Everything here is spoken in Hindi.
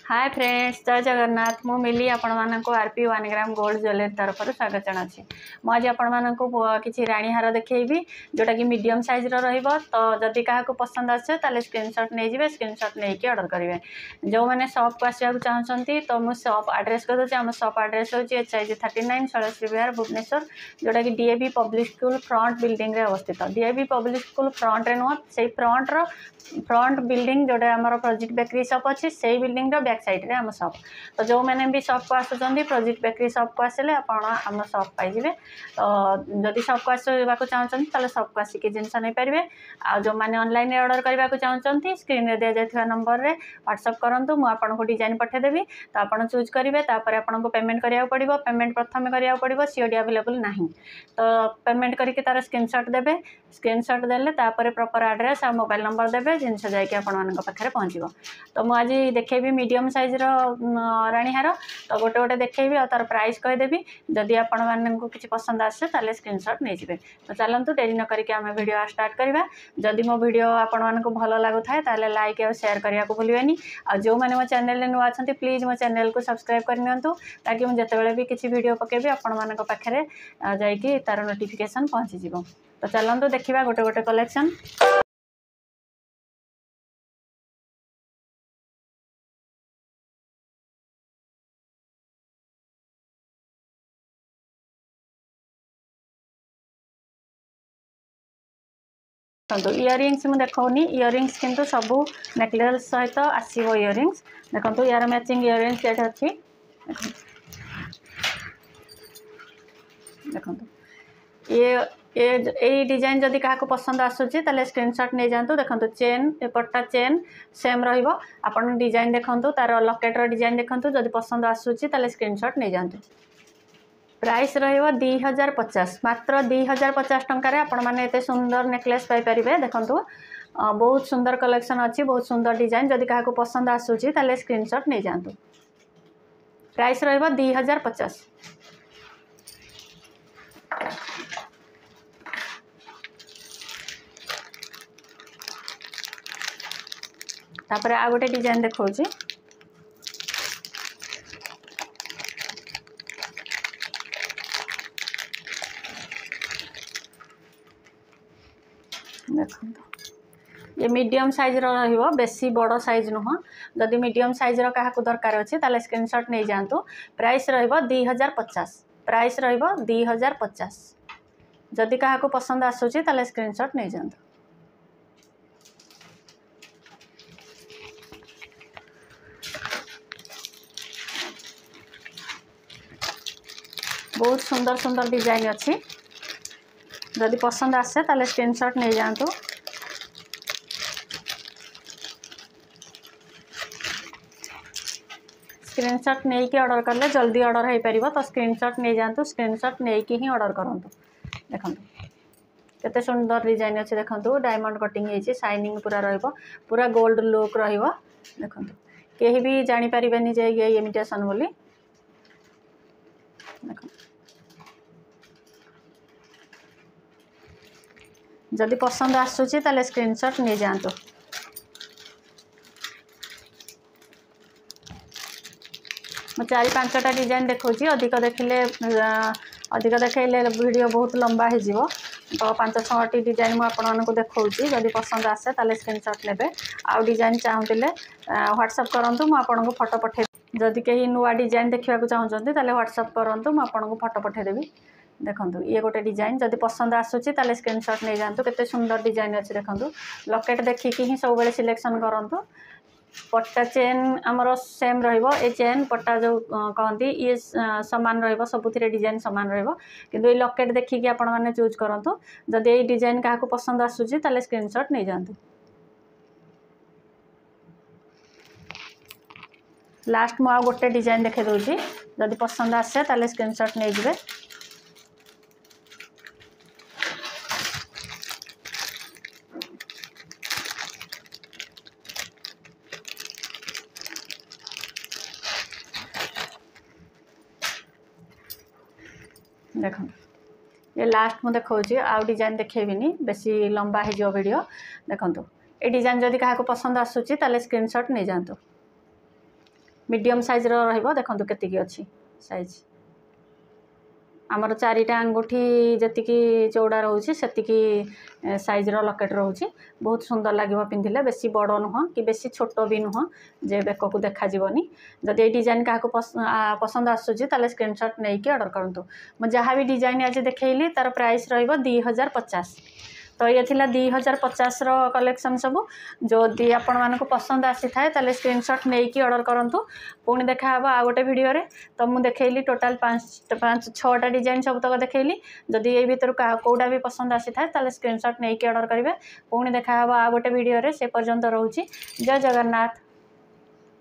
हाय फ्रेंड्स, जय जगन्नाथ। मु मिली आपण मानक आरपी 1 ग्राम गोल्ड ज्वेलरी तरफ स्वागत जनाची। मुझे आपण मानक किसी राणी हार देखी जोटा कि मीडियम साइज रहिबो। तो जदि क्या पसंद आसे ताले स्क्रीनशॉट नहीं जिवे, स्क्रीनशॉट नहीं कि ऑर्डर करेंगे। जो मैंने शॉप को आसवा चाहते तो मुझे शॉप एड्रेस कर दूसरी। आम शॉप एड्रेस हूँ HIG 39 षोलश्री विहार भुवनेश्वर, जोटा कि DAV public school front building रे अवस्थित। DAV पब्लिक स्कूल फ्रंट रे नुह, से फ्रंट बिल्डिंग जोटा आम प्रोजेक्ट बेकरी शॉप अच्छी से बिल्डिंग बैक साइड रे आम शॉप। तो जो मैंने भी शॉप को आसुँच प्रोजेक्ट बेकरी शॉप को आसिले आम शॉप पाइबे। तो जदि शॉप को आसवाक चाहते शॉप को आसिक जिनस नहीं पारे। आ जो मैंने ऑनलाइन ऑर्डर करने को चाहते स्क्रीन रे दि जाइए नंबर रे व्हाट्सअप करूँ, मुझे डिजाइन पठेदेवी। तो आप चूज करेंगे, आपको पेमेंट करा पड़ो। पेमेंट प्रथम करा पड़ो, COD अवेलेबल ना। तो पेमेंट करके तार स्क्रीनशॉट देवे। स्क्रीनशॉट देले प्रॉपर एड्रेस और मोबाइल नंबर देवे, जिनस जाकि पाखे पहुँचो। तो मुझे देखेबी मीडियम साइज राणी हार। तो गोटे गोटे देखेबी और तार प्राइस कहीदेवी। जदि आपण मानक किसी पसंद आसे ताले स्क्रीनशॉट नहीं जिवे। तो चलतु देरी न करके आम वीडियो स्टार्ट करवा। जदि मो वीडियो आपण मानक भल लगुए ताले लाइक और शेयर करने को भूलिए। और जो मैंने मो चैनल नुआ अच्छा प्लीज मो चैनल को सब्सक्राइब करनी, ताकि मुझे जिते भी किसी वीडियो पकेबी आपण मानक पाखे जाइए तार नोटिफिकेशन पहुँची जिवो। तो चलतु देखा गोटे गोटे कलेक्शन। देखो इयरिंग्स मुझे देखनी, इयरिंग्स किंतु सबू नेकलेस सहित आसो। इयरिंग्स देखो यार मैचिंग इयरिंग्स ये अच्छी। देखो ये डिजाइन जदि क्या पसंद आसूसी ताले स्क्रीनशॉट नहीं जातु। देखो चेन एपटा चेन सेम रहिबो। आपन डिजाइन देखो तार लकेट डिजाइन देखो, जदि पसंद आसूसी ताले स्क्रीनशॉट नहीं जातु। प्राइस रहिबो 2050, मात्र 2050 टंकार आपण माने एते सुंदर नेकलेस पाई परिबे। देखंतु बहुत सुंदर कलेक्शन अच्छी, बहुत सुंदर डिजाइन। जदि काहा को पसंद आसूची ताले स्क्रीनशॉट नहीं जातु। प्राइस रहिबो 2050। तापर आ गोटे डिजाइन देखौची। देखो ये मीडियम साइज रहिबो, बेसी बड़ साइज नुह। जदि मीडियम साइज क्या दरकार अच्छे ताले स्क्रीनशॉट नहीं जातु। प्राइस रहिबो 2050। प्राइस रहिबो 2050। जदि क्या पसंद आसूची ताले स्क्रीनशॉट नहीं जातु। बहुत सुंदर सुंदर डिजाइन अच्छी। जदि पसंद आसे ताले स्क्रीनशॉट नहीं जातु। स्क्रीनशॉट नहीं कि ऑर्डर करले जल्दी ऑर्डर हो पार। तो स्क्रीनशॉट नहीं जातु, स्क्रीनशॉट नहीं कि ही ऑर्डर करूँ। देखो केते सुंदर डिजाइन अच्छे। देखो डायमंड कटिंग है, शाइनिंग पूरा रहिबो, पूरा गोल्ड लुक रहिबो। देखो केही भी जानी परिबेनी जे ये इमिटेशन बोली। देखो जदि पसंद आसूची ताले स्क्रीनशॉट नहीं जातु। मैं 4-5टा डिजाइन देखौची। अधिक देखिले वीडियो बहुत लंबा हो। तो 5-6टी डिजाइन मुझे देखौची। जदि पसंद आसे ताले स्क्रीनशॉट नेबे। आउ डिजाइन चाहूले व्हाट्सअप करूँ, मुझे फोटो पठे। जदि कहीं नुआ डिजाइन देखा चाहते ताले व्हाट्सअप करूँ, मुझे फोटो पठेदेवी। देखो ये गोटे डिजाइन जदि पसंद आसूची ताले स्क्रीनशॉट नहीं जातु। केते सुंदर डिजाइन अच्छे। देखो लकेट देखिकी ही सब बेले सिलेक्शन करूँ। पट्टा चेन आमर सेम रहिबो। ए चेन पट्टा जो कहती ये सामान रहिबो, सबुथिरे डिजाइन सामान रहिबो। किंतु ये लकेट देखिकी आपण माने चूज करंतु। जदि ये डिजाइन क्या पसंद आसूची ताले स्क्रीनशॉट नहीं जातु। लास्ट मु आ गोटे डिजाइन देखे दूची। जदि पसंद आसे ताले स्क्रीनशॉट नहीं जिवे। देखो ये लास्ट मुझे देखौची। आउ डिजाइन देखेबिनी, बेसी लंबा हो वीडियो। देखो ये डिजाइन जदि क्या पसंद आसूची ताले स्क्रीनशॉट नहीं जातु। मीडियम साइज रहिबो देखंतु केतिकी अछि साइज आमर चारिटा अंगूठी जतिकी चौड़ा रोचे सेतिकी साइज रो लकेट रोचे बहुत सुंदर लगे पिंधिले बेसी बड़ नुह कि बेसी छोट भी नुह जे बेक को देखा जीवनी जदि ये डिजाइन क्या पसंद आसूची ताले स्क्रीनशॉट नहीं कि ऑर्डर करंतु मु जहाँ भी डिजाइन आज देखैली तार प्राइस रहिबो 2050 तो ये थिला 2050 रो कलेक्शन सब जदि आपण मानको पसंद आसी थाए ताले स्क्रीनशॉट नहीं कि ऑर्डर करंतु पुणी देखा हबो आ गोटे वीडियो रे तो मु देखैली टोटल 5-6टा डिजाइन सब तक देखैली जदि ये भीतर कोडा भी पसंद आसी थाए ताले स्क्रीनशॉट नहीं कि ऑर्डर करिवे पुणी देखा हबो आ गोटे वीडियो रे से पर्यंत रहउची जय जगन्नाथ।